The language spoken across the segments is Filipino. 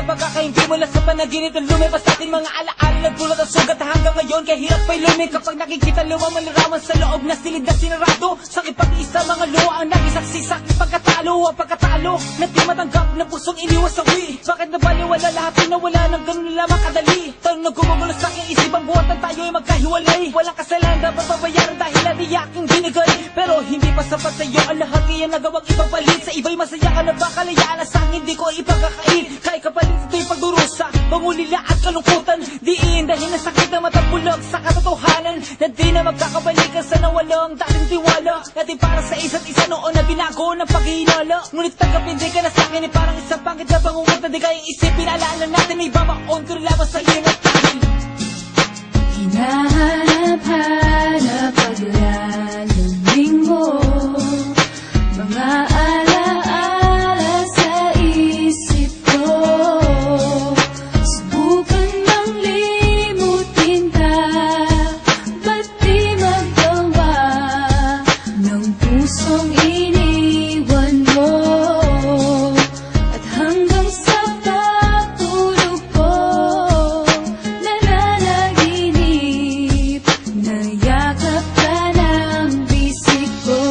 sa pagkakaimpi mula sa panaginip ng lumipas sa ating mga alaala. Nagpulot ang sugat hanggang ngayon, kaya hirap pa'y lumik. Kapag nakikita lumang malaraman sa loob na silid na sinarado, sakit pag-isa mga luha ang nagisaksi sa aking pagkatalo. Ang pagkatalo na di matanggap na pusong iniwas sawi. Bakit nabaliwala lahat ay nawala ng ganun lamang kadali? Tanong na gumugulo sa aking isip ang buhat ng tayo'y magkahiwalay. Walang kasalanan dapat babayaran dahil di aking binigay. Pero hindi pa sapat sa'yo ang lahat, kaya nagawang ipapalit. Sa iba'y masaya ka na ba, kalayaan na sa'kin hindi ko ipagkakain. Kaya kapalit ito'y pagdurusa, pangulila at kalungkutan. Diin dahil na sakit na matapulog sa katotohanan na di na magkakabalikan sa nawalang dating tiwala natin para sa isa't isa noon na binago ng paghihinala. Ngunit tanggapin di ka na sa'kin, parang isang pangit na bangungot na di kayang isipin. Alaala natin may babaon ko rin lamang sa iyo na tayo. Hinahanap-hanap paglalamig mo, mga alaala sa isip ko. Subukan mang limutin ka, ba't di magawa ng pusong iniwan mo? At hanggang sa pagtulog ko, nananaginip na yakap ka ng bisig ko.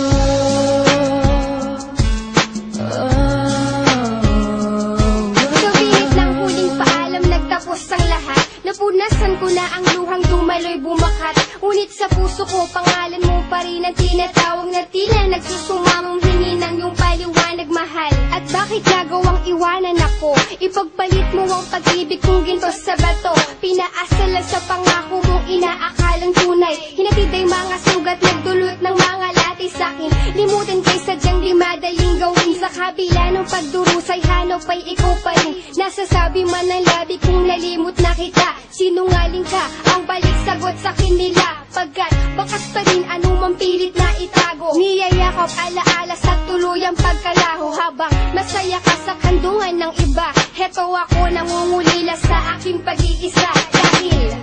Kabirit ng huling paalam, nagtapos ang lahat. Napunasan ko na ang luhang dumaloy bumakat. Ngunit sa puso ko, pangalan mo pa rin ang tinatawag na tila nagsusumamong hininang yung paliwanag, mahal. At bakit nagawang iwanan ako? Ipagpalit mo ang pag-ibig kong ginto sa bato. Pinaasal lang sa pangako mong inaakalang tunay. Hinatid ay mga sugat, nagdulot ng mga lati sa'kin. Limutin kay sadyang di madaling gawin. Sa kabila ng pagdurusay, hanap ay ikaw pa rin. Nasasabi man ang labi kung nalimot na kita. Sinungaling ka, ang balik sagot sa nila. Pagkat bakas pa rin anumang pilit na itago. Niyayakap alaala sa tuluyang pagkalaho. Habang masaya ka sa kandungan ng iba, heto ako nangungulila sa aking pag-iisa. Dahil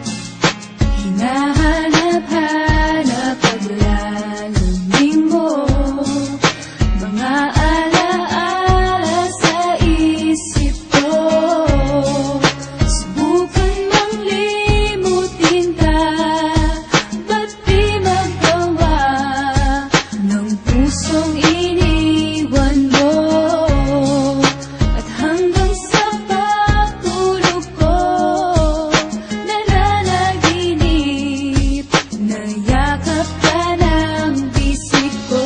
hinahanap-hanap paglalamig mo, mga alaala sa isip ko. Subukan mang limutin ka, ba't di magawa ng pusong iniwan mo? At hanggang sa pagtulog ko, nananaginip na yakap ka ng bisig ko.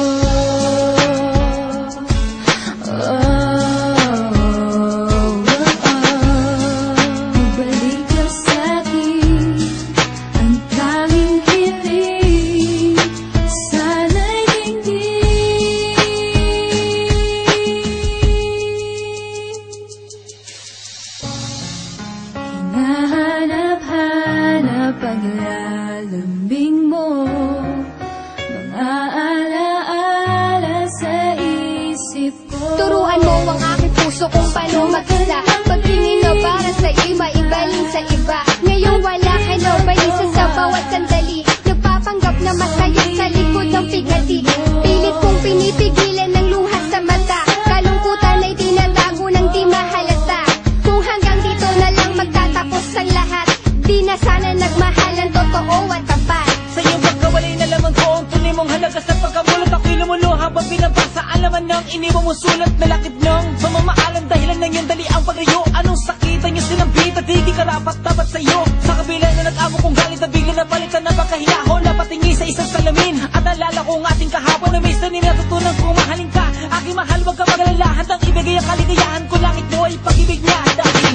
Magbalik ka sa'kin, ang tanging hiling, sana'y dinggin. Hinahanap-hanap paglalambing mo, mga alaala sa isip ko. turuan mo ang aking puso kung paano mag-isa. Pagtingin na para sa iba, ibaling sa iba. Ngayon wala ka na balisa sa bawat sandali. Nagpapanggap na masaya sa likod ng pigati. Pilit kong pinipigilan ng luha sa mata. Kalungkutan ay tinatago ng di mahalata. Kung hanggang dito na lang magtatapos ang lahat, di na sana nagmahalan, totoo at tapat. Sa'yo pagkawalay na lamang ko ang tunay mong halaga sa pagkamulot. Ako'y lumuluha habang binabasa alaman ng iniwan mong sulat na lakit ng mamamaalan. Dahilan ng iyong dali ang paglayo. Anong sakitan niyo sinambit at di karapat dapat sa'yo? Sa kabila na nag-amo kong galit na bigla na palitan na pagkahiyahon. Napatingi sa isang salamin at alala ko ang ating kahapon na may sanin natutunan kong mahalin ka. Aking mahal, wag ka magalala, handang ibigay ang kaligayahan ko. Langit mo ay pag-ibig niya dahil